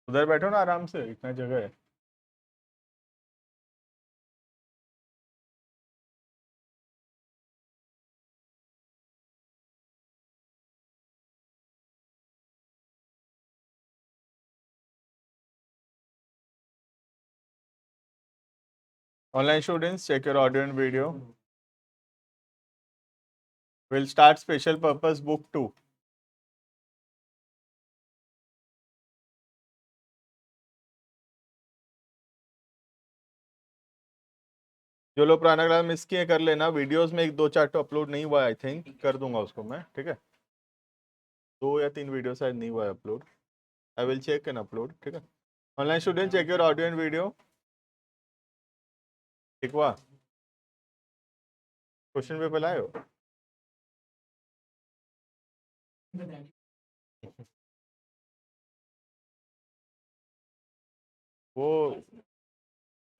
उधर बैठो ना आराम से, इतना जगह है। Online students, check your audio and video. We'll start special purpose book 2. जो लोग पुराना क्लास मिस किए कर लेना, वीडियोस में 1 2 4 तो अपलोड नहीं हुआ, आई थिंक कर दूंगा उसको मैं, ठीक है। 2 या 3 वीडियो शायद नहीं हुआ है upload. I will check and upload, ठीक है। Online student, check your audio and video. ठीक हुआ? क्वेश्चन पेपर लाए हो? वो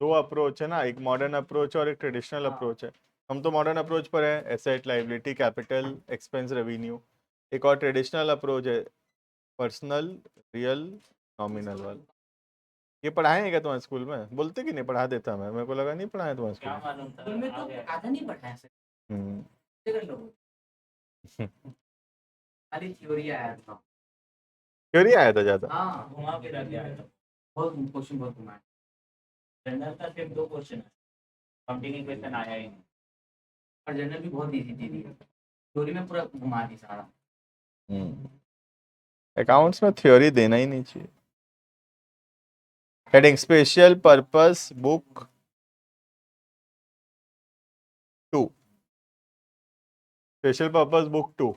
2 अप्रोच है ना, एक मॉडर्न अप्रोच और एक ट्रेडिशनल अप्रोच है। हम तो मॉडर्न अप्रोच पर है, asset, liability, capital, expense, revenue. एक और ट्रेडिशनल अप्रोच है, पर्सनल, रियल, नॉमिनल वाला। ये पढ़ाए क्या तुम्हारे स्कूल में? बोलते कि नहीं पढ़ा देता मैं, मेरे को लगा नहीं पढ़ाया तुम्हारे स्कूल में। मालूम था, में तो आधा नहीं पढ़ा है सर। कर लो, खाली थ्योरी आया था। थ्योरी आया था ज्यादा? हाँ, घुमा के रख दिया था। बहुत क्वेश्चन बहुत घुमाया। जनरल का सिर्फ 2 क्वेश्चन है, काउंटिंग क्वेश्चन आया ही नहीं। और जनरल भी बहुत इजी दे दी, थ्योरी में पूरा घुमा दी सारा। अकाउंट्स में थ्योरी देना ही नहीं चाहिए। Heading special purpose book 2। Special purpose book 2।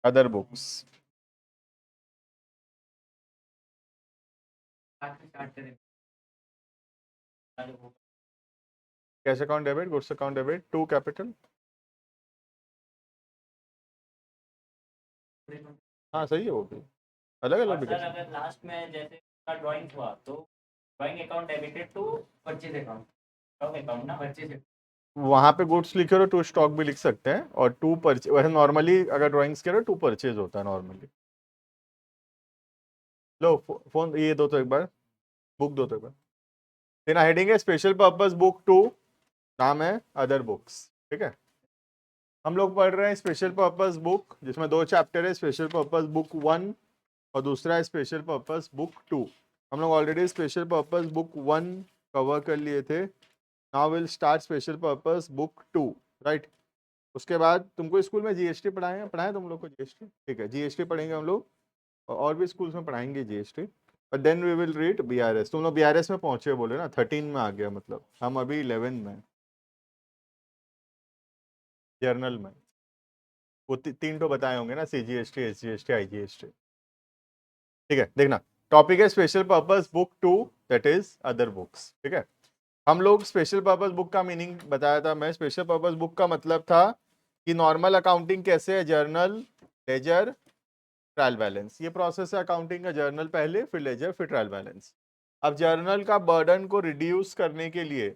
Other books. Cash account debit, goods account debit, 2 capital. हाँ सही है, वो भी अलग अलग भी। सर अगर लास्ट में जैसे ड्राइंग हुआ तो drawing account debited to purchase account, stock account ना, परचेज। वहां पे गुड्स लिखे हो, 2 स्टॉक भी लिख सकते हैं, और 2 परचेज। वैसे नॉर्मली अगर ड्राइंग्स के 2 परचेज होता है नॉर्मली। लो फोन ये दो तो एक बार, बुक दो तो एक बार देना। हेडिंग है स्पेशल पर्पस बुक 2, नाम है अदर बुक्स, ठीक है। हम लोग पढ़ रहे हैं स्पेशल पर्पस बुक, जिसमें 2 चैप्टर है, स्पेशल पर्पस बुक 1 और दूसरा है स्पेशल पर्पस बुक 2। हम लोग already special purpose book 1 cover कर लिए थे। Now will start special purpose book 2, right. उसके बाद तुमको स्कूल में जीएसटी पढ़ाए तुम लोग को जीएसटी, ठीक है। जीएसटी पढ़ेंगे हम लोग, और भी स्कूल्स में पढ़ाएंगे GST. But then we will read BRS. तुम लोग बीआरएस में पहुंचे बोले ना, 13 में आ गया, मतलब हम अभी 11 में, जर्नल में। वो 3 तो बताए होंगे ना, सीजीएसटी, एसजीएसटी, आईजीएसटी, ठीक है। देखना, टॉपिक है special purpose book 2, that is other books, ठीक है। हम लोग स्पेशल पर्पस बुक का मीनिंग बताया था मैं। स्पेशल पर्पस बुक का मतलब था कि नॉर्मल अकाउंटिंग कैसे है, जर्नल, लेजर, ट्रायल बैलेंस, ये प्रोसेस है अकाउंटिंग का। जर्नल पहले, फिर लेजर, फिर ट्रायल बैलेंस। अब जर्नल का बर्डन को रिड्यूस करने के लिए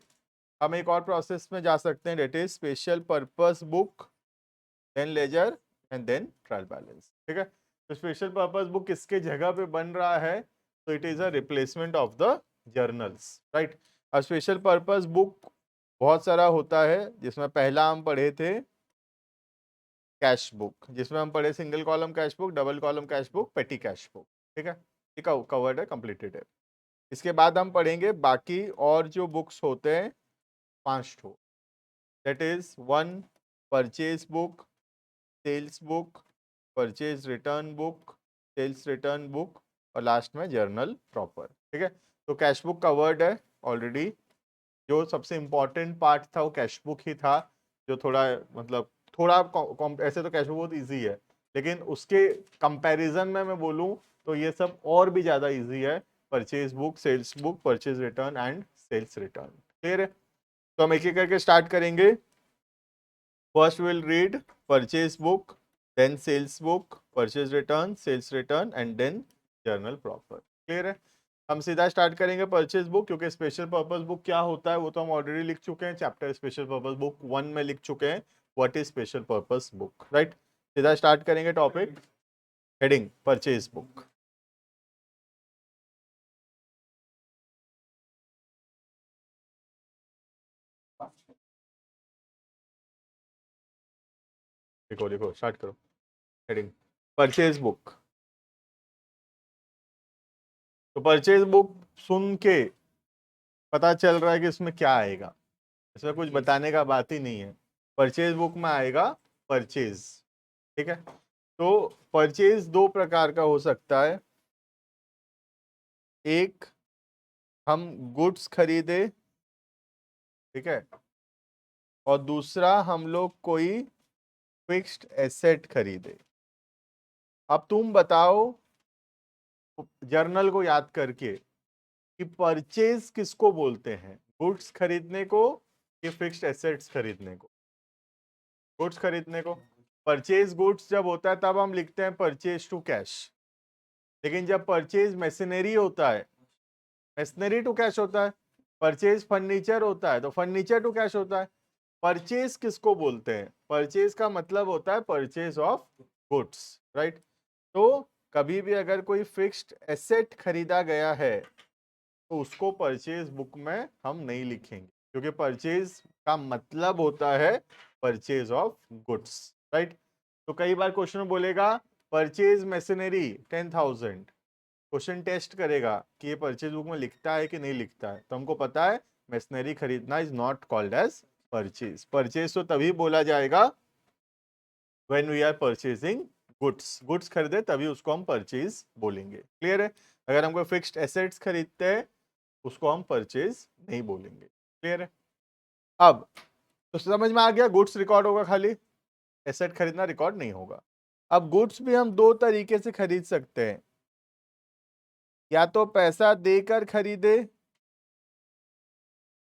हम एक और प्रोसेस में जा सकते हैं, that is special purpose book, then ledger and then trial balance, ठीक है। तो स्पेशल पर्पस बुक किसके जगह पे बन रहा है? तो it is a replacement of the journals, right. अब स्पेशल पर्पस बुक बहुत सारा होता है, जिसमें पहला हम पढ़े थे कैश बुक, जिसमें हम पढ़े single column cash book, double column cash book, पेटी कैश बुक, ठीक है। ये कवर्ड है, कंप्लीटेड है। इसके बाद हम पढ़ेंगे बाकी और जो बुक्स होते हैं, 5 ठो, that is 1 purchase book, sales book, purchase return book, sales return book, और लास्ट में जर्नल प्रॉपर, ठीक है। तो कैश बुक का वर्ड है ऑलरेडी। जो सबसे इंपॉर्टेंट पार्ट था वो कैश बुक ही था, जो थोड़ा मतलब थोड़ा ऐसे तो कैश बुक बहुत ईजी है, लेकिन उसके कंपैरिजन में मैं बोलूँ तो ये सब और भी ज़्यादा ईजी है। Purchase book, sales book, purchase return and sales return, clear है। तो हम एक एक करके स्टार्ट करेंगे। First will read purchase book, then sales book, purchase return, sales return and then journal proper, clear है। हम सीधा स्टार्ट करेंगे परचेज बुक, क्योंकि स्पेशल पर्पस बुक क्या होता है वो तो हम ऑलरेडी लिख चुके हैं, चैप्टर स्पेशल पर्पस बुक 1 में लिख चुके हैं what is special purpose book, right. सीधा स्टार्ट करेंगे टॉपिक, हेडिंग परचेज बुक। लिखो लिखो, स्टार्ट करो। Heading purchase book. तो परचेज बुक सुन के पता चल रहा है कि इसमें क्या आएगा, इसमें कुछ बताने का बात ही नहीं है। परचेज बुक में आएगा परचेज, ठीक है। तो परचेज दो प्रकार का हो सकता है, एक हम गुड्स खरीदे, ठीक है, और दूसरा हम लोग कोई फिक्स्ड एसेट खरीदे। अब तुम बताओ जर्नल को याद करके कि परचेज किसको बोलते हैं, गुड्स खरीदने को कि फिक्स्ड एसेट्स खरीदने को? गुड्स खरीदने को। परचेज गुड्स जब होता है तब हम लिखते हैं परचेज टू कैश, लेकिन जब परचेज मशीनरी होता है, मशीनरी टू कैश होता है। परचेज फर्नीचर होता है तो फर्नीचर टू कैश होता है। परचेज किसको बोलते हैं? परचेज का मतलब होता है परचेज ऑफ गुड्स, राइट। तो कभी भी अगर कोई फिक्स्ड एसेट खरीदा गया है तो उसको परचेज बुक में हम नहीं लिखेंगे, क्योंकि परचेज का मतलब होता है परचेज ऑफ गुड्स, राइट। तो कई बार क्वेश्चन में बोलेगा परचेज मशीनरी 10,000, क्वेश्चन टेस्ट करेगा कि ये परचेज बुक में लिखता है कि नहीं लिखता है, तो हमको पता है मशीनरी खरीदना is not called as purchase. Purchase तो तभी बोला जाएगा when we are purchasing goods, goods खरीदे तभी उसको हम परचेज बोलेंगे, क्लियर है। अगर हम कोई फिक्स्ड एसेट्स खरीदते हैं उसको हम परचेज नहीं बोलेंगे, क्लियर है। अब तो समझ में आ गया, गुड्स रिकॉर्ड होगा खाली, एसेट खरीदना रिकॉर्ड नहीं होगा। अब गुड्स भी हम दो तरीके से खरीद सकते हैं, या तो पैसा देकर खरीदे,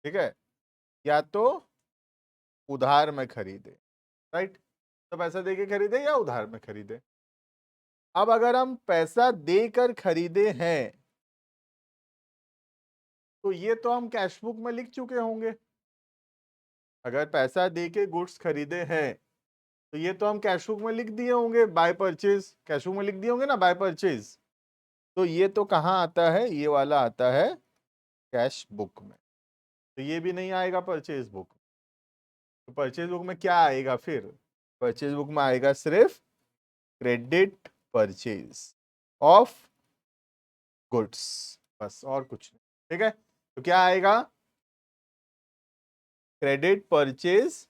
ठीक है, या तो उधार में खरीदे, राइट। तो पैसा देके खरीदे या उधार में खरीदे। अब अगर हम पैसा देकर खरीदे हैं तो ये तो हम कैश बुक में लिख चुके होंगे। अगर पैसा देके गुड्स खरीदे हैं तो ये तो हम कैश बुक में लिख दिए होंगे, बाय परचेज, कैश बुक में लिख दिए होंगे ना, बाय परचेज। तो ये तो कहाँ आता है, ये वाला आता है कैश बुक में, तो ये भी नहीं आएगा परचेज बुक। तो परचेज बुक में क्या आएगा फिर? परचेज बुक में आएगा सिर्फ क्रेडिट परचेज ऑफ गुड्स, बस और कुछ नहीं, ठीक है। तो क्या आएगा? Credit purchase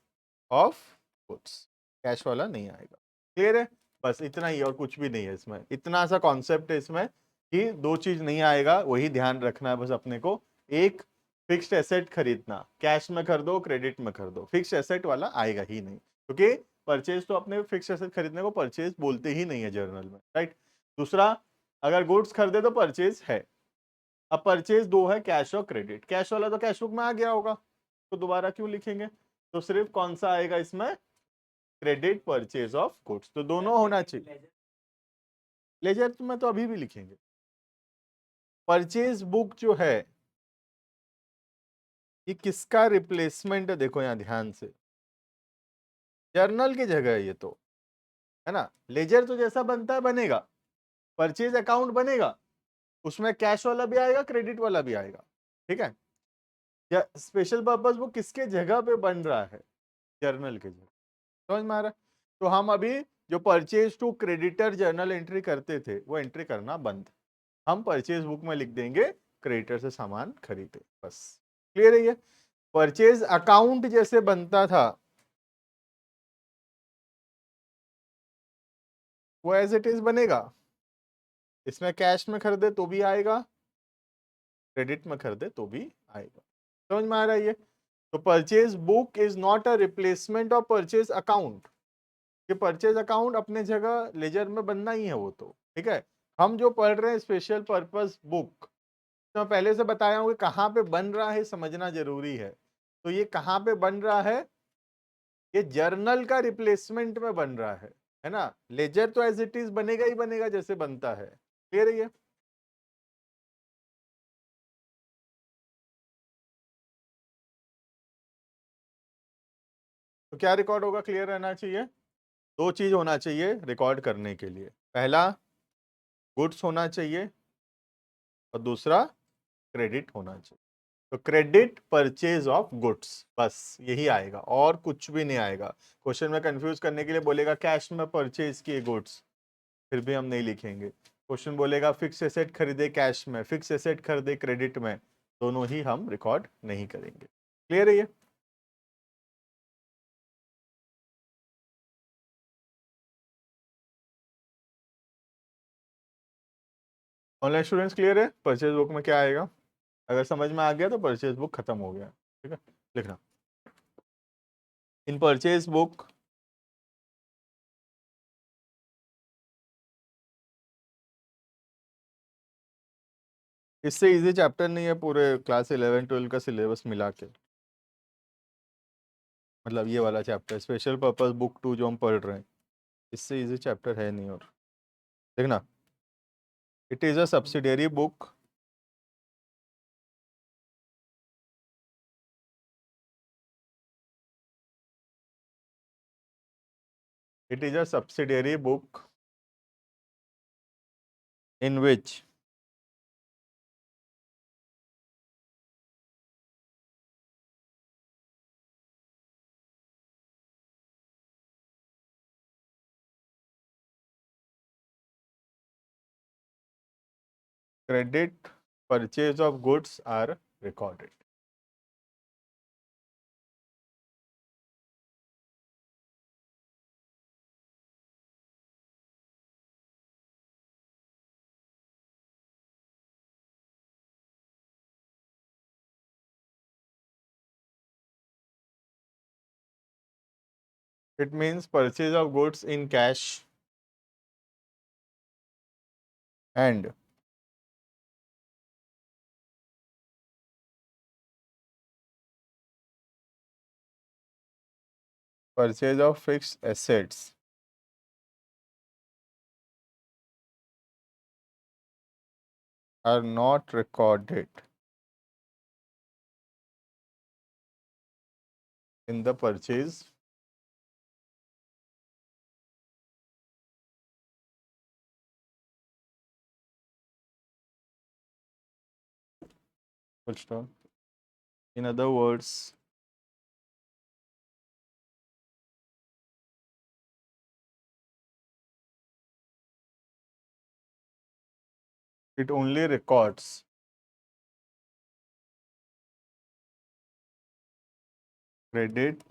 of goods, cash वाला नहीं आएगा, क्लियर है। बस इतना ही, और कुछ भी नहीं है इसमें, इतना सा कॉन्सेप्ट है इसमें कि दो चीज नहीं आएगा, वही ध्यान रखना है बस अपने को। एक, फिक्स्ड एसेट खरीदना, कैश में खरीदो क्रेडिट में खरीदो, फिक्स्ड एसेट वाला आएगा ही नहीं, क्योंकि परचेज तो अपने फिक्स्ड एसेट खरीदने को परचेज बोलते ही नहीं है जर्नल में, राइट। दूसरा, अगर गुड्स खरीदे तो परचेज है। अब परचेज दो है, कैश और क्रेडिट, कैश वाला तो कैश बुक में आ गया होगा, तो दोबारा क्यों लिखेंगे। तो सिर्फ कौन सा आएगा इसमें? क्रेडिट परचेज ऑफ गुड्स, तो दोनों होना चाहिए। लेजर में तो अभी भी लिखेंगे। परचेज बुक जो है ये किसका रिप्लेसमेंट है, देखो यहां ध्यान से, जर्नल की जगह है ये तो, है ना। लेजर तो जैसा बनता है बनेगा, परचेज अकाउंट बनेगा, उसमें कैश वाला भी आएगा क्रेडिट वाला भी आएगा, ठीक है। या स्पेशल पर्पस बुक किसके जगह पे बन रहा है? जर्नल के जगह, समझ में आ रहा है। तो हम अभी जो purchase to creditor journal entry करते थे वो एंट्री करना बंद, हम परचेज बुक में लिख देंगे क्रेडिटर से सामान खरीदे, बस, क्लियर है ये। परचेज अकाउंट जैसे बनता था वो एज इट इज बनेगा, इसमें कैश में खरीदे तो भी आएगा, क्रेडिट में खरीदे तो भी आएगा, समझ में आ रहा है ये। तो purchase book is not a replacement of purchase account, कि परचेज अकाउंट अपने जगह लेजर में बनना ही है वो तो, ठीक है। हम जो पढ़ रहे हैं स्पेशल पर्पस बुक, तो मैं पहले से बताया हूँ कि कहाँ पे बन रहा है समझना जरूरी है। तो ये कहाँ पे बन रहा है? ये जर्नल का रिप्लेसमेंट में बन रहा है ना। लेजर तो एज इट इज बनेगा ही बनेगा जैसे बनता है, क्लियर है ये। तो क्या रिकॉर्ड होगा, क्लियर रहना चाहिए। दो चीज होना चाहिए रिकॉर्ड करने के लिए, पहला गुड्स होना चाहिए और दूसरा क्रेडिट होना चाहिए। तो क्रेडिट परचेज ऑफ गुड्स, बस यही आएगा और कुछ भी नहीं आएगा। क्वेश्चन में कंफ्यूज करने के लिए बोलेगा कैश में परचेज किए गुड्स, फिर भी हम नहीं लिखेंगे। क्वेश्चन बोलेगा फिक्स एसेट खरीदे कैश में, फिक्स एसेट खरीदे क्रेडिट में, दोनों ही हम रिकॉर्ड नहीं करेंगे। क्लियर है ये? ऑनलाइन स्टूडेंट्स क्लियर है? परचेज बुक में क्या आएगा? अगर समझ में आ गया तो परचेज बुक खत्म हो गया। ठीक है, लिखना इन परचेज बुक इससे इजी चैप्टर नहीं है पूरे क्लास 11-12 का सिलेबस मिला के। मतलब ये वाला चैप्टर स्पेशल पर्पस बुक 2 जो हम पढ़ रहे हैं, इससे इजी चैप्टर है नहीं। और देखना, it is a subsidiary book it is a subsidiary book in which credit purchase of goods are recorded. It means purchase of goods in cash and purchase of fixed assets are not recorded in the purchase full stop. In other words, it only records credit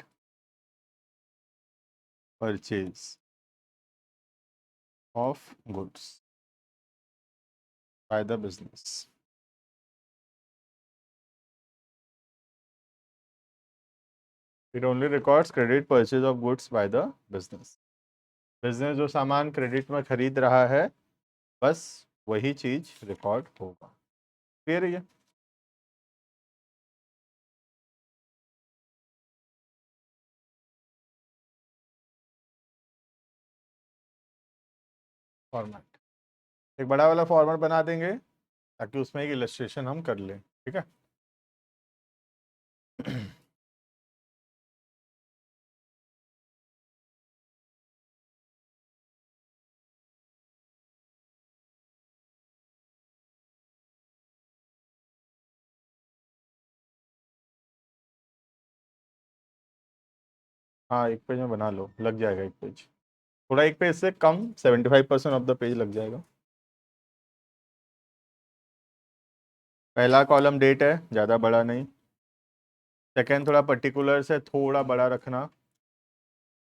purchase of goods by the business. It only records credit purchase of goods by the business. Business जो सामान credit में खरीद रहा है, बस वही चीज record होगा। क्लियर है ये? फॉर्मेट एक बड़ा वाला फॉर्मेट बना देंगे ताकि उसमें एक इलस्ट्रेशन हम कर लें। ठीक है हाँ, एक पेज में बना लो, लग जाएगा एक पेज। थोड़ा एक पेज से कम, 75% ऑफ द पेज लग जाएगा। पहला कॉलम डेट है, ज़्यादा बड़ा नहीं। सेकेंड थोड़ा पर्टिकुलर से थोड़ा बड़ा रखना।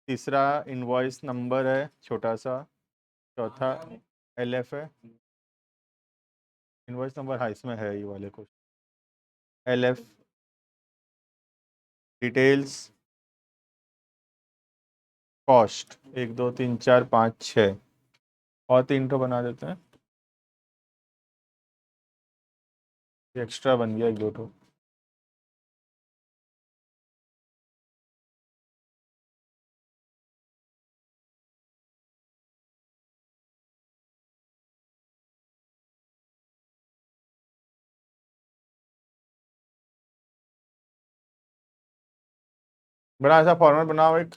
तीसरा इनवॉइस नंबर है, छोटा सा। चौथा LF है। इनवॉइस नंबर हाँ इसमें है, ये वाले कुछ LF डिटेल्स कॉस्ट 1 2 3 4 5 6 और 3 तो बना देते हैं, एक्स्ट्रा बन गया 1 2 तो। बड़ा ऐसा फॉर्मेट बनाओ एक।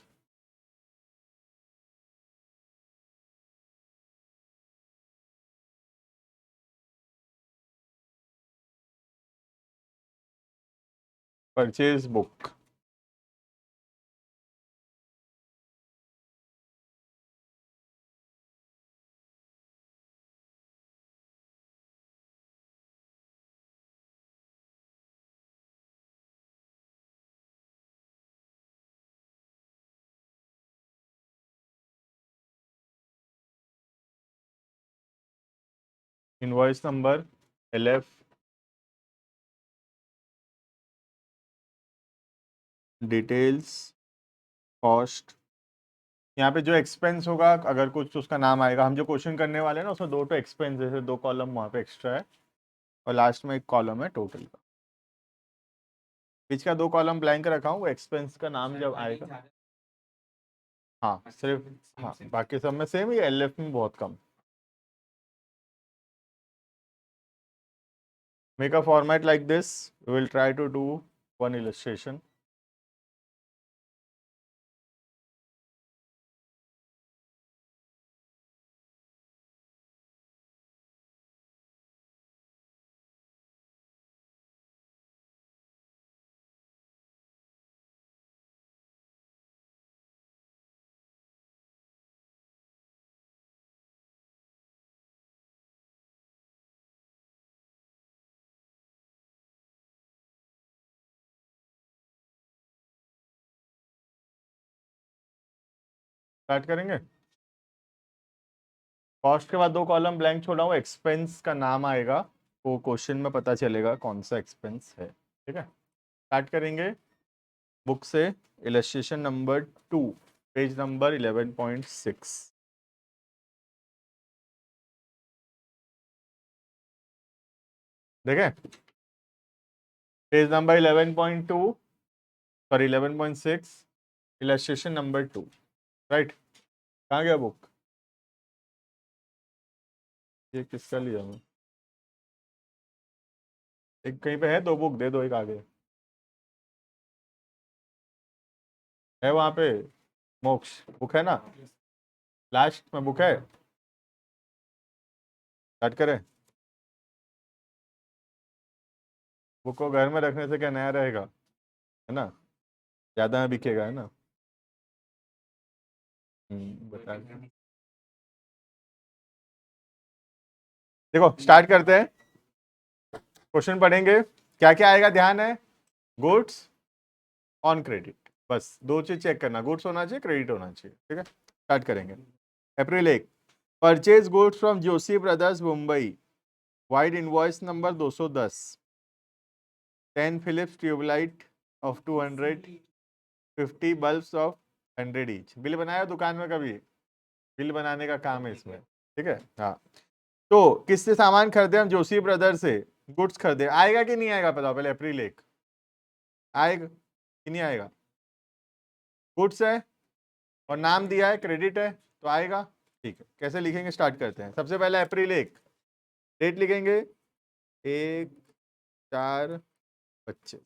Purchase book. Invoice number LF, details, cost. यहाँ पे जो एक्सपेंस होगा अगर कुछ उसका नाम आएगा, हम जो क्वेश्चन करने वाले हैं ना उसमें 2 तो एक्सपेंस, जैसे 2 कॉलम वहाँ पे एक्स्ट्रा है और लास्ट में 1 कॉलम है टोटल का। बीच का 2 कॉलम ब्लैंक रखा हूँ, वो एक्सपेंस का नाम जब आएगा। हाँ सिर्फ, हाँ बाकी सब में सेम ही, LF में बहुत कम। Make a format like this. We will try to do one illustration. Start करेंगे। कॉस्ट के बाद 2 कॉलम ब्लैंक छोड़ा हूँ, एक्सपेंस का नाम आएगा, वो क्वेश्चन में पता चलेगा कौन सा एक्सपेंस है। ठीक है, स्टार्ट करेंगे बुक से। Illustration number 2, page number 11.6। देखें, page number 11.2, sorry 11.6, illustration number 2, right. कहाँ गया बुक? ये किसका लिया मैं? एक कहीं पे है, 2 बुक दे दो, एक आगे है वहाँ पे। मोक्ष बुक है ना, लास्ट में बुक है। स्टार्ट करें। बुक को घर में रखने से क्या नया रहेगा, है ना, ज़्यादा बिकेगा, है ना। बता, देखो स्टार्ट करते हैं, क्वेश्चन पढ़ेंगे। क्या क्या आएगा ध्यान है, गुड्स ऑन क्रेडिट, बस 2 चीज चेक करना, गुड्स होना चाहिए, क्रेडिट होना चाहिए। ठीक है, स्टार्ट करेंगे। April 1, purchase goods from Joshi brothers Mumbai, vide invoice number 210, 10 Philips tubelight of 200, 50 bulbs of 100 each. Bill बनाया दुकान में कभी? बिल बनाने का काम है इसमें। ठीक है, हाँ। तो किससे सामान खरीदे हम? जोशी ब्रदर से गुड्स खरीदे। आएगा कि नहीं आएगा बताओ पहले, अप्रैल 1 आएगा कि नहीं आएगा? गुड्स है और नाम दिया है क्रेडिट है, तो आएगा। ठीक है, कैसे लिखेंगे स्टार्ट करते हैं। सबसे पहले अप्रैल 1, डेट लिखेंगे 1/4/25।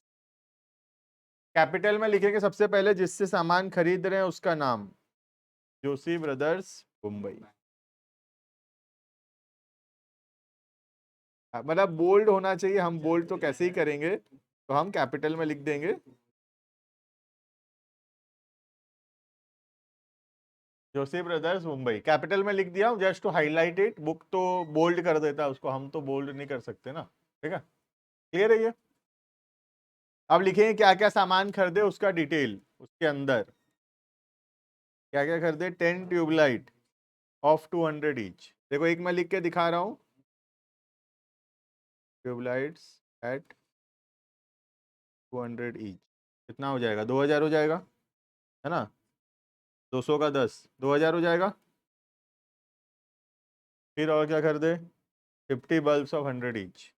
कैपिटल में लिखेंगे सबसे पहले, जिससे सामान खरीद रहे हैं उसका नाम, जोशी ब्रदर्स मुंबई। मतलब बोल्ड होना चाहिए, हम बोल्ड तो कैसे ही करेंगे, तो हम कैपिटल में लिख देंगे जोशी ब्रदर्स मुंबई। कैपिटल में लिख दिया हूं, just to highlight it. Book तो बोल्ड कर देता है उसको, हम तो बोल्ड नहीं कर सकते ना। ठीक है, क्लियर है ये। अब लिखेंगे क्या क्या सामान खरीदे उसका डिटेल, उसके अंदर क्या क्या खरीदे। 10 ट्यूबलाइट ऑफ 200 ईच। देखो एक मैं लिख के दिखा रहा हूं, ट्यूबलाइट्स एट 200 ईच। कितना हो जाएगा? 2000 हो जाएगा, है ना। 200 का 10, 2000 हो जाएगा। फिर और क्या खरीदे? 50 बल्ब्स ऑफ 100 ईच।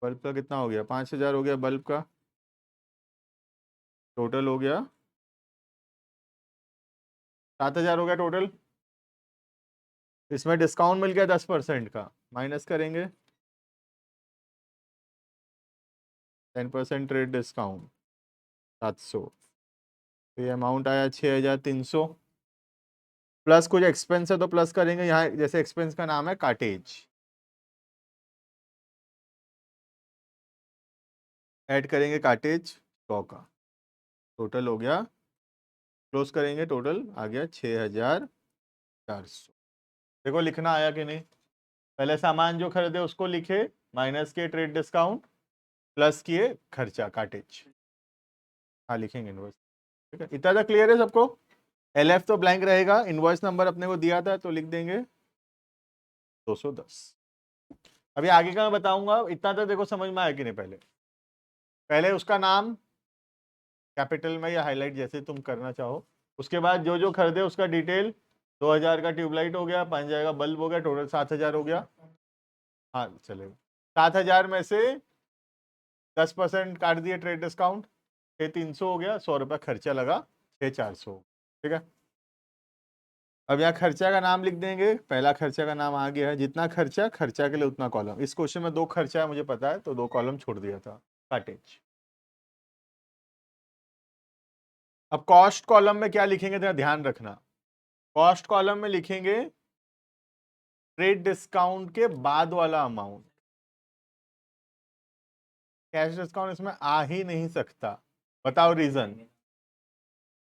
बल्ब का कितना हो गया? 5000 हो गया बल्ब का, टोटल हो गया 7000 हो गया टोटल। इसमें डिस्काउंट मिल गया 10% का, माइनस करेंगे 10% ट्रेड डिस्काउंट 700, तो ये अमाउंट आया 6300, प्लस कुछ एक्सपेंस है तो प्लस करेंगे यहाँ, जैसे एक्सपेंस का नाम है काटेज, ऐड करेंगे काटेज 100 का, टोटल हो गया, क्लोज करेंगे, टोटल आ गया 6400। देखो लिखना आया कि नहीं, पहले सामान जो खरीदे उसको लिखे, माइनस किए ट्रेड डिस्काउंट, प्लस किए खर्चा काटेज, हाँ लिखेंगे इनवॉइस। ठीक है, इतना तक क्लियर है सबको? LF तो ब्लैंक रहेगा, इनवॉइस नंबर अपने को दिया था तो लिख देंगे 210। अभी आगे का मैं बताऊंगा, इतना तक देखो समझ में आया कि नहीं? पहले पहले उसका नाम कैपिटल में या हाईलाइट जैसे तुम करना चाहो, उसके बाद जो जो खरीदे उसका डिटेल, 2000 का ट्यूबलाइट हो गया, 5000 का बल्ब हो गया, टोटल 7000 हो गया। हाँ चलेगा, 7000 में से 10% काट दिए ट्रेड डिस्काउंट, 6300 हो गया, 100 रुपया खर्चा लगा, 6400। ठीक है, अब यहाँ खर्चा का नाम लिख देंगे, पहला खर्चा का नाम आ गया है, जितना खर्चा, खर्चा के लिए उतना कॉलम। इस क्वेश्चन में 2 खर्चा है मुझे पता है, तो 2 कॉलम छोड़ दिया था, काटेज। अब कॉस्ट कॉलम में क्या लिखेंगे, जरा ध्यान रखना, कॉस्ट कॉलम में लिखेंगे ट्रेड डिस्काउंट के बाद वाला अमाउंट, कैश डिस्काउंट इसमें आ ही नहीं सकता। बताओ रीजन?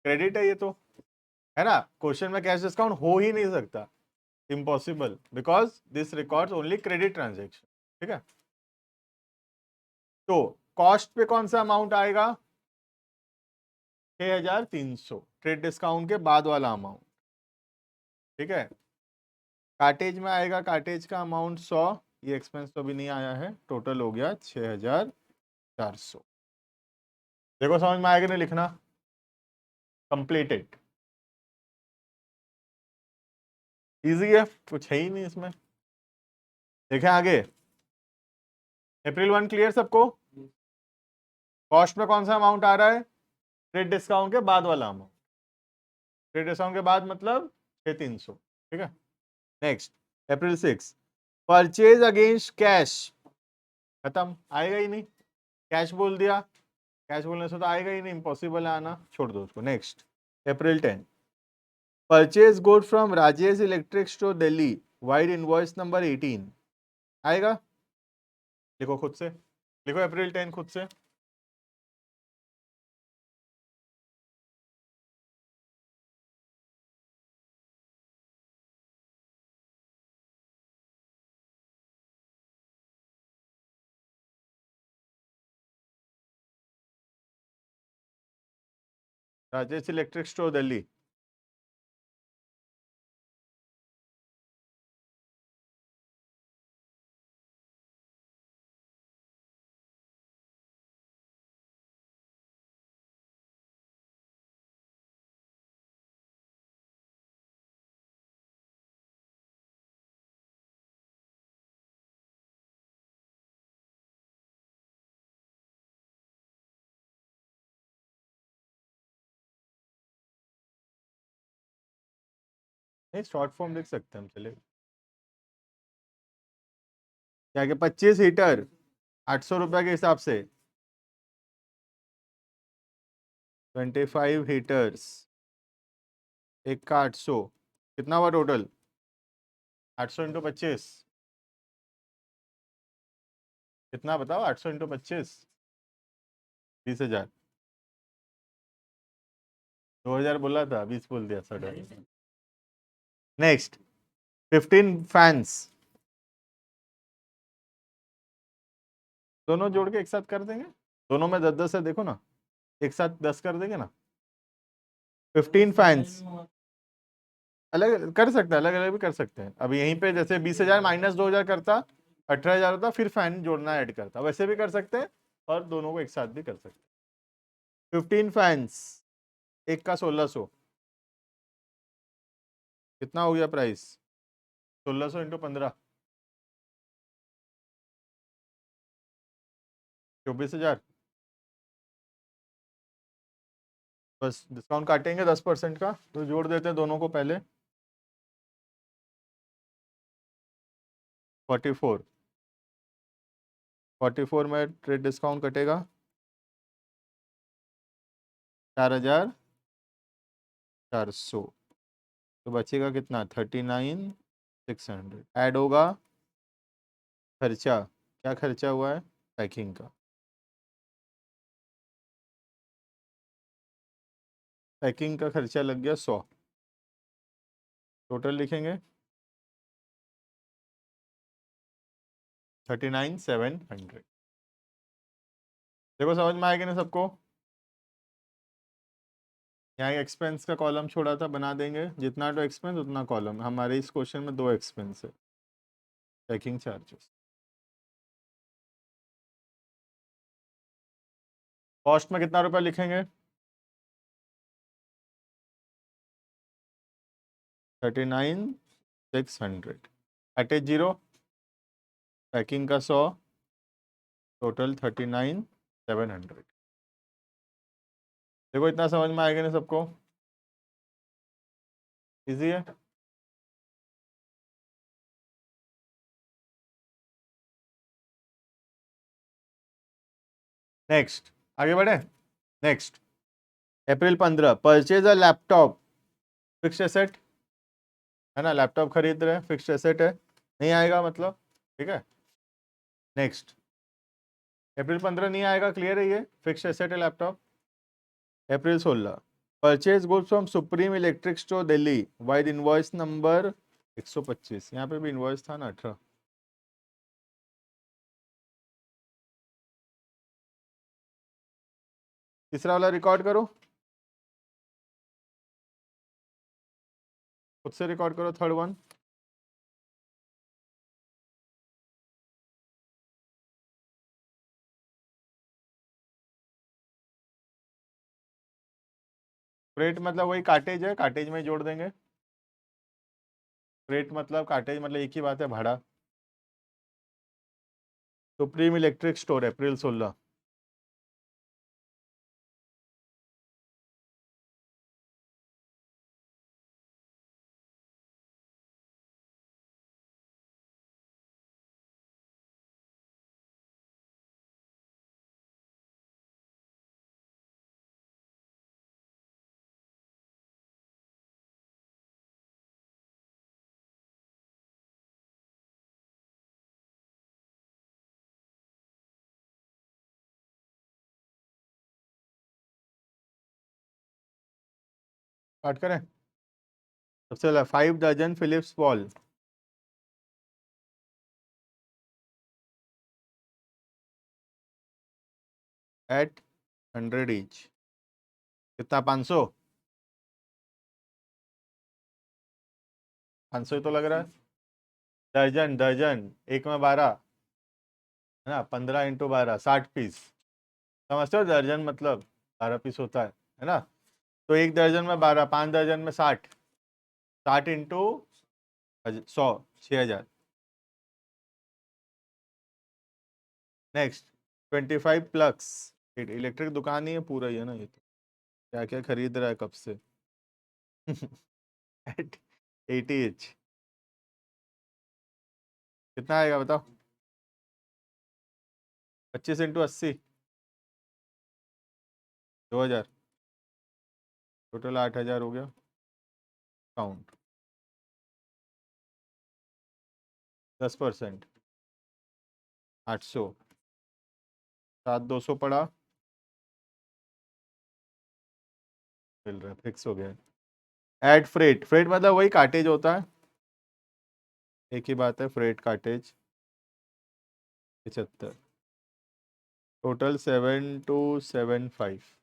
क्रेडिट है ये तो, है ना, क्वेश्चन में कैश डिस्काउंट हो ही नहीं सकता, impossible, because this records only credit transaction. ठीक है, तो कॉस्ट पे कौन सा अमाउंट आएगा? 6300, ट्रेड डिस्काउंट के बाद वाला अमाउंट। ठीक है, काटेज में आएगा, काटेज का अमाउंट 100, ये एक्सपेंस तो अभी नहीं आया है, टोटल हो गया 6400। देखो समझ में आएगा नहीं? लिखना कंप्लीटेड, इजी है, कुछ है ही नहीं इसमें। देखें आगे, अप्रैल 1 क्लियर सबको? कॉस्ट में कौन सा अमाउंट आ रहा है? ट्रेड डिस्काउंट के बाद वाला अमाउंट, ट्रेड डिस्काउंट के बाद मतलब 6300। ठीक है, नेक्स्ट अप्रैल 6, परचेज अगेंस्ट कैश, खत्म, आएगा ही नहीं, कैश बोल दिया, कैश बोलने से तो आएगा ही नहीं, इम्पॉसिबल है आना, छोड़ दो उसको। Next April 10, purchase good from Rajesh electric store Delhi, wide invoice number 18, आएगा? लिखो खुद से, लिखो अप्रैल 10 खुद से। राजेश इलेक्ट्रिक स्टोर दिल्ली, नहीं शॉर्ट फॉर्म लिख सकते हैं हम, चले क्या कि 25 हीटर 800 रुपया के हिसाब से, 25 हीटर्स, एक का 800, कितना हुआ टोटल? 800 इंटू 25 कितना बताओ? 800 इंटू 25 20,000, 2000 बोला था, 20 बोल दिया, सडन। नेक्स्ट 15 फैंस, दोनों जोड़ के एक साथ कर देंगे, दोनों में 10-10 है, देखो ना, एक साथ 10 कर देंगे ना। 15 फैंस अलग कर सकते हैं, अलग अलग भी कर सकते हैं। अब यहीं पे जैसे 20,000 माइनस 2000 करता, 18,000 होता, फिर फैन जोड़ना ऐड करता, वैसे भी कर सकते हैं, और दोनों को एक साथ भी कर सकते हैं। 15 फैंस, एक का 1600, कितना हो गया प्राइस? 1600 इंटू 15, 24,000। बस डिस्काउंट काटेंगे 10% का, तो जोड़ देते हैं दोनों को पहले, 44, 44 में ट्रेड डिस्काउंट कटेगा 4,400, तो बचेगा कितना 39,600। ऐड होगा खर्चा, क्या खर्चा हुआ है पैकिंग का, पैकिंग का खर्चा लग गया 100, टोटल लिखेंगे 39,700। देखो समझ में आएगा ना सबको। यहाँ एक्सपेंस का कॉलम छोड़ा था, बना देंगे, जितना तो एक्सपेंस उतना कॉलम। हमारे इस क्वेश्चन में 2 एक्सपेंस है, पैकिंग चार्जेस। कॉस्ट में कितना रुपया लिखेंगे 39,600, अटैच 0, पैकिंग का 100, टोटल 39,700। देखो इतना समझ में आएगा ना सबको, इजी है। नेक्स्ट आगे बढ़े। Next April 15, purchase a laptop, fixed asset है ना, लैपटॉप खरीद रहे हैं, फिक्स्ड एसेट है, नहीं आएगा मतलब, ठीक है। नेक्स्ट अप्रैल 15 नहीं आएगा, क्लियर है, ये फिक्स्ड एसेट है laptop. April 16, purchase goods from supreme electric store Delhi wide invoice number 125, यहाँ पे भी इनवॉइस था ना 18। तीसरा वाला रिकॉर्ड करो, खुद से रिकॉर्ड करो, थर्ड वन। फ्रेट मतलब वही काटेज है, काटेज में जोड़ देंगे। फ्रेट मतलब काटेज मतलब एक ही बात है, भाड़ा। सुप्रीम इलेक्ट्रिक स्टोर अप्रैल 16, काट करें। सबसे पहले 5 दर्जन फिलिप्स बॉल, एट 100 ईच, कितना 500, 500 ही तो लग रहा है। दर्जन दर्जन एक में 12 है ना, 15 इंटू 12 60 पीस, समझते हो, दर्जन मतलब 12 पीस होता है ना। तो एक दर्जन में 12, 5 दर्जन में 60, 60 इंटू 100, 6,000। नेक्स्ट 25 प्लग्स, इलेक्ट्रिक दुकान ही है पूरा ही है ना ये तो, क्या क्या खरीद रहा है कब से। एट 80 इंच, कितना आएगा बताओ, 25 इंटू 80, 2,000, टोटल 8,000 हो गया। काउंट 10%, 800, 7,200 पड़ा, मिल रहा है, फिक्स हो गया। एड फ्रेट, फ्रेट मतलब वही काटेज होता है, एक ही बात है, फ्रेट काटेज 75, टोटल 7,275।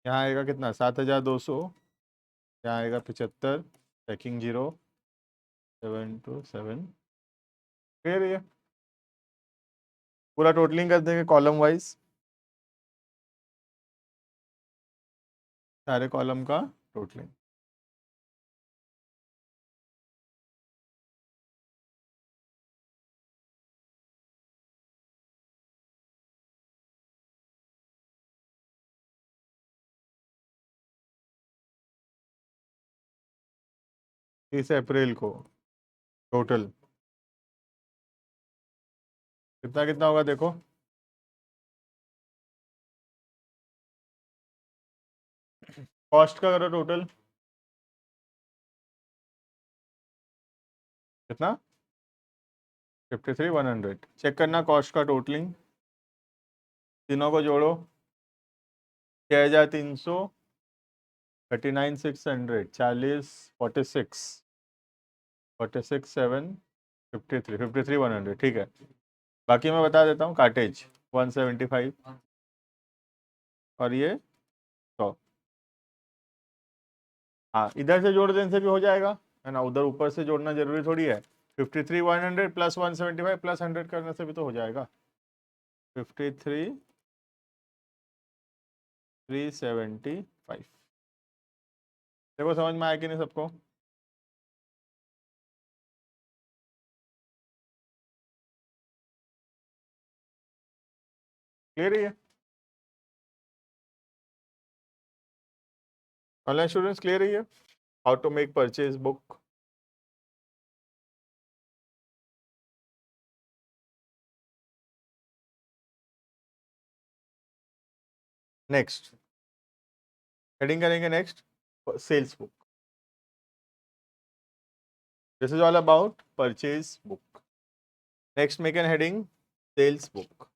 यहाँ आएगा कितना 7,200, यहाँ आएगा 75, पैकिंग 0, 727, फिर ये पूरा टोटलिंग कर देंगे कॉलम वाइज, सारे कॉलम का टोटलिंग। तीस अप्रैल को टोटल कितना कितना होगा देखो। कॉस्ट का करो टोटल कितना 53,100। चेक करना कॉस्ट का टोटलिंग, तीनों को जोड़ो 6,300, 39,600, 40, 46, 46,7, 53,100। ठीक है, बाकी मैं बता देता हूँ। काटेज 175 और ये 100। हाँ, इधर से जोड़ देने से भी हो जाएगा, है ना। उधर ऊपर से जोड़ना जरूरी थोड़ी है। 53,100 प्लस 175 प्लस 100 करने से भी तो हो जाएगा। 53,375। देखो समझ में आया कि नहीं सबको? क्लियर ही है? ऑनलाइन स्टूडेंट्स क्लियर ही है how to make purchase book? Next heading करेंगे। Next sales book. This is all about purchase book. Next make an heading sales book.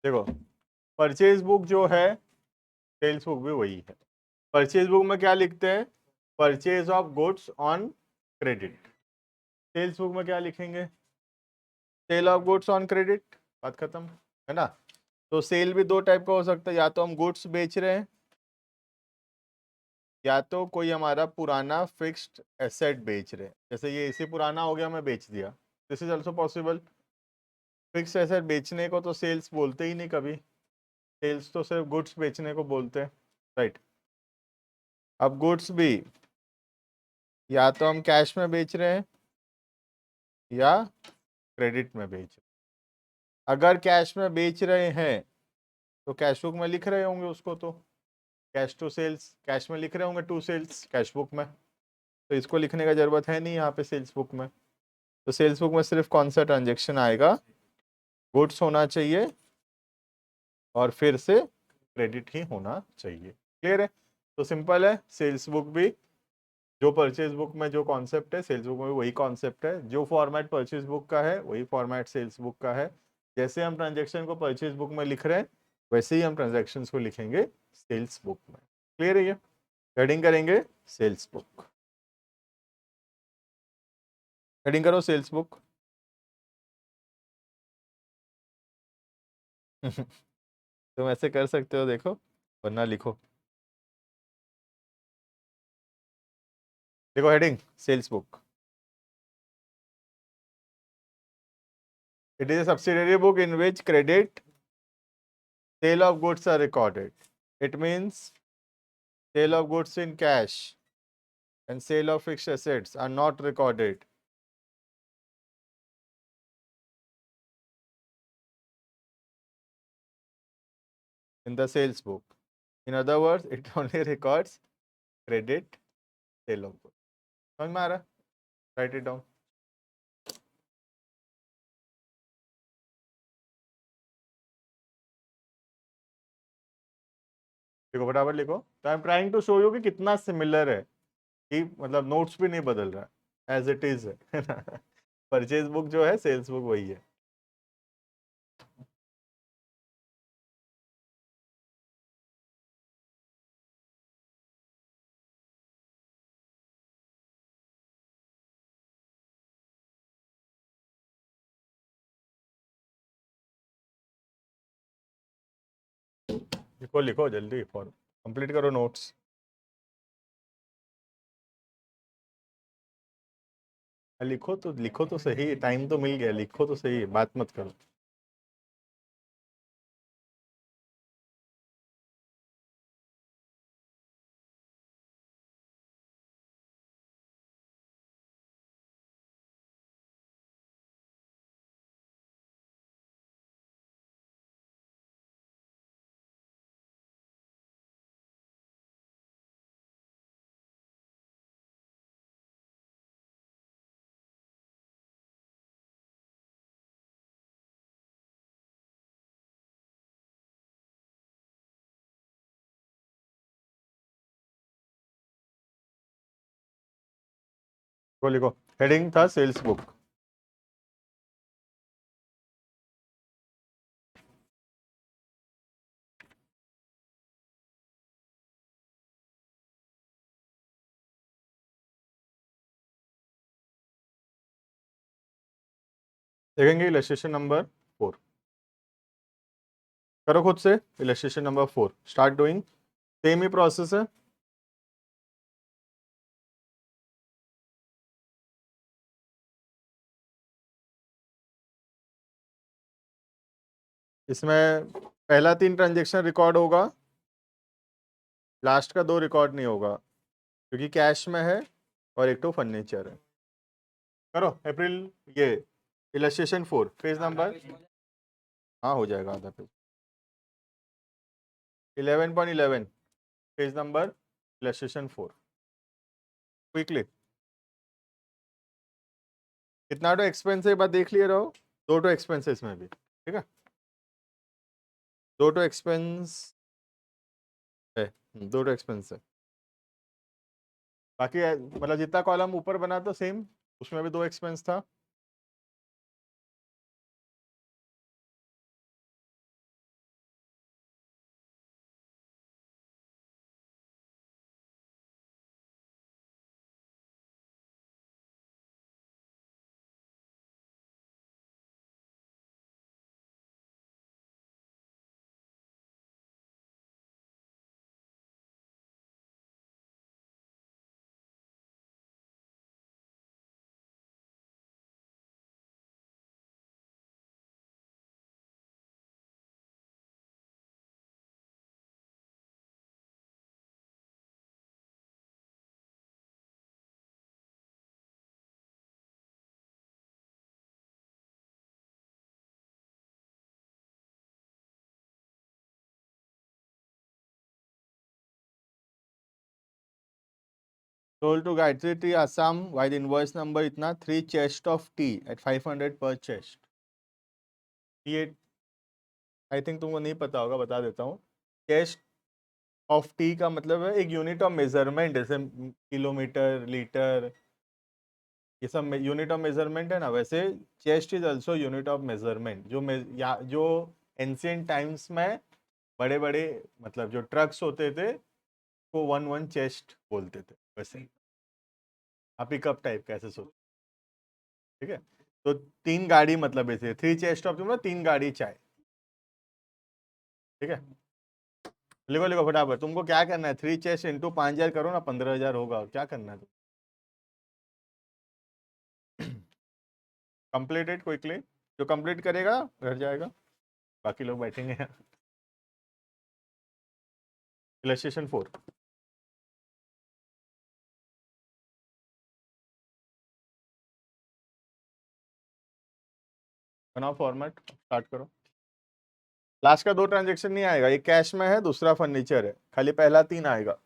देखो परचेज बुक जो है, सेल्स बुक भी वही है। परचेज बुक में क्या लिखते हैं? Purchase of goods on credit. Sales book में क्या लिखेंगे? Sale of goods on credit. बात खत्म, है ना। तो सेल भी दो टाइप का हो सकता है, या तो हम गुड्स बेच रहे हैं, या तो कोई हमारा पुराना फिक्स्ड एसेट बेच रहे हैं। जैसे ये एसी पुराना हो गया, मैं बेच दिया, this is also possible. Fixed asset बेचने को तो सेल्स बोलते ही नहीं कभी, सेल्स तो सिर्फ गुड्स बेचने को बोलते हैं, राइट। अब गुड्स भी या तो हम कैश में बेच रहे हैं या क्रेडिट में बेच रहे हैं। अगर कैश में बेच रहे हैं तो कैश बुक में लिख रहे होंगे उसको, तो कैश टू सेल्स कैश में लिख रहे होंगे, टू सेल्स कैश बुक में। तो इसको लिखने का जरूरत है नहीं यहाँ पे सेल्स बुक में। तो सेल्स बुक में सिर्फ कौन सा ट्रांजेक्शन आएगा? गुड्स होना चाहिए और फिर से क्रेडिट ही होना चाहिए। क्लियर है? तो सिंपल है। सेल्स बुक भी जो परचेज बुक में जो कॉन्सेप्ट है, सेल्स बुक में भी वही कॉन्सेप्ट है। जो फॉर्मेट परचेज बुक का है वही फॉर्मेट सेल्स बुक का है। जैसे हम ट्रांजेक्शन को परचेज बुक में लिख रहे हैं, वैसे ही हम ट्रांजेक्शन को लिखेंगे सेल्स बुक में। क्लियर है? ये हेडिंग करेंगे सेल्स बुक। हेडिंग करो सेल्स बुक। तुम ऐसे कर सकते हो, देखो, वरना लिखो। देखो heading sales book. It is a subsidiary book in which credit, sale of goods are recorded. It means sale of goods in cash and sale of fixed assets are not recorded. In the sales book. In other words, it only records credit, sale of goods. समझ में आ रहा? Write it down. देखो फटाफट लिखो। तो I am trying to show you कि कितना similar है, कि मतलब नोट्स भी नहीं बदल रहा है, एज इट इज है ना। परचेज बुक जो है, सेल्स बुक वही है। लिखो लिखो जल्दी, फॉर कंप्लीट करो नोट्स। लिखो तो सही, टाइम तो मिल गया, लिखो तो सही, बात मत करो। वो लिखो, हेडिंग था सेल्स बुक। देखेंगे इलस्ट्रेशन नंबर 4, करो खुद से। Illustration number 4 start doing, same ही प्रोसेस है। इसमें पहला 3 ट्रांजेक्शन रिकॉर्ड होगा, लास्ट का 2 रिकॉर्ड नहीं होगा क्योंकि कैश में है और एक तो फर्नीचर है। करो अप्रैल, ये इलस्ट्रेशन 4 पेज नंबर, हाँ हो जाएगा आधा page. 11.11 page number, illustration 4 quickly. कितना तो एक्सपेंस है, एक बार देख लिए रहो। 2 तो एक्सपेंस है इसमें भी, ठीक है, 2 तो एक्सपेंस है, 2 तो एक्सपेंस है। बाकी मतलब जितना कॉलम ऊपर बना था सेम, उसमें भी 2 एक्सपेंस था। Sold to Gayatri Tea Assam, while the invoice number इतना 3 chest of tea at 500 per chest। ये आई थिंक तुमको नहीं पता होगा, बता देता हूँ। चेस्ट ऑफ टी का मतलब है एक यूनिट ऑफ मेजरमेंट, जैसे किलोमीटर, लीटर, ये सब यूनिट ऑफ मेजरमेंट है ना, वैसे chest is also unit of measurement. जो एंशियंट टाइम्स में बड़े बड़े मतलब जो ट्रक्स होते थे वो 1 चेस्ट बोलते थे, वैसे आप पिकअप टाइप कैसे सोच, ठीक है। तो 3 गाड़ी मतलब ऐसे 3 चेस्ट ऑफ मतलब 3 गाड़ी चाय, ठीक है। लिखो लिखो फटाफट, तुमको क्या करना है, 3 चेस्ट इंटू 5,000 करो ना, 15,000 होगा, और क्या करना है तुम। कंप्लीटेड क्विकली, जो कंप्लीट करेगा घर जाएगा, बाकी लोग बैठेंगे यहाँ। इलस्ट्रेशन 4 बनाओ, फॉर्मेट स्टार्ट करो। लास्ट का 2 ट्रांजेक्शन नहीं आएगा, एक कैश में है, दूसरा फर्नीचर है, खाली पहला 3 आएगा।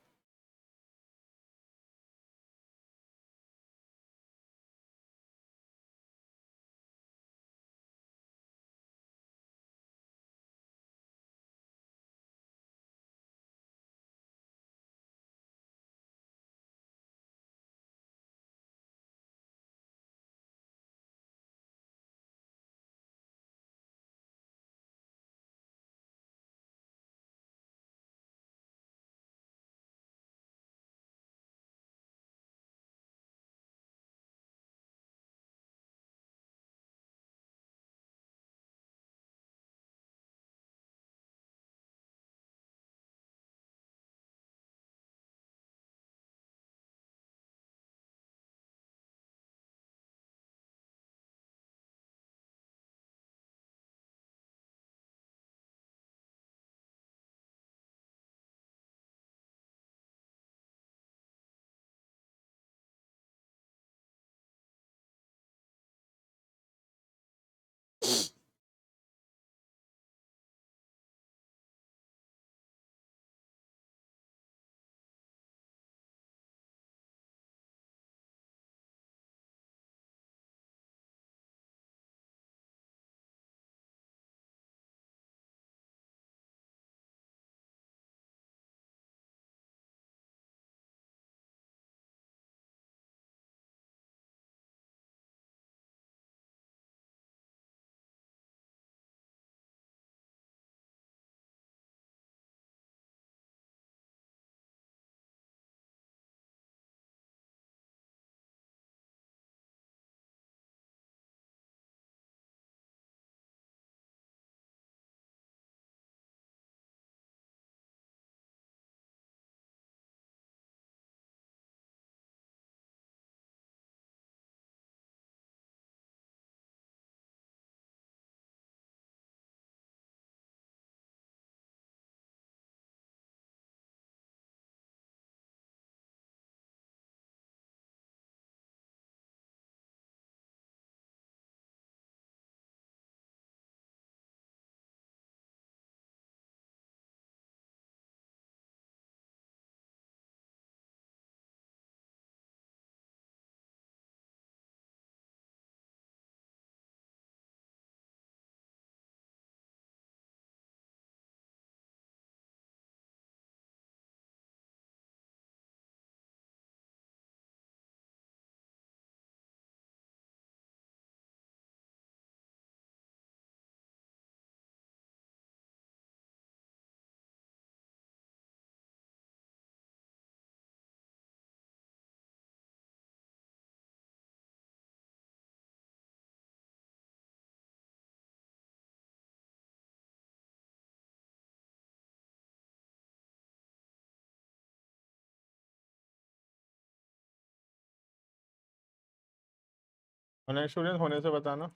ऑनलाइन स्टूडेंट होने से बताना।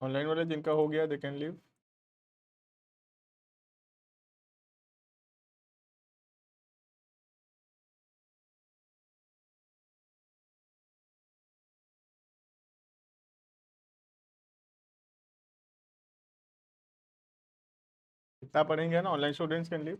ऑनलाइन वाले जिनका हो गया दे कैन लीव। कितना पढ़ेंगे ना, ऑनलाइन स्टूडेंट्स कैन लीव।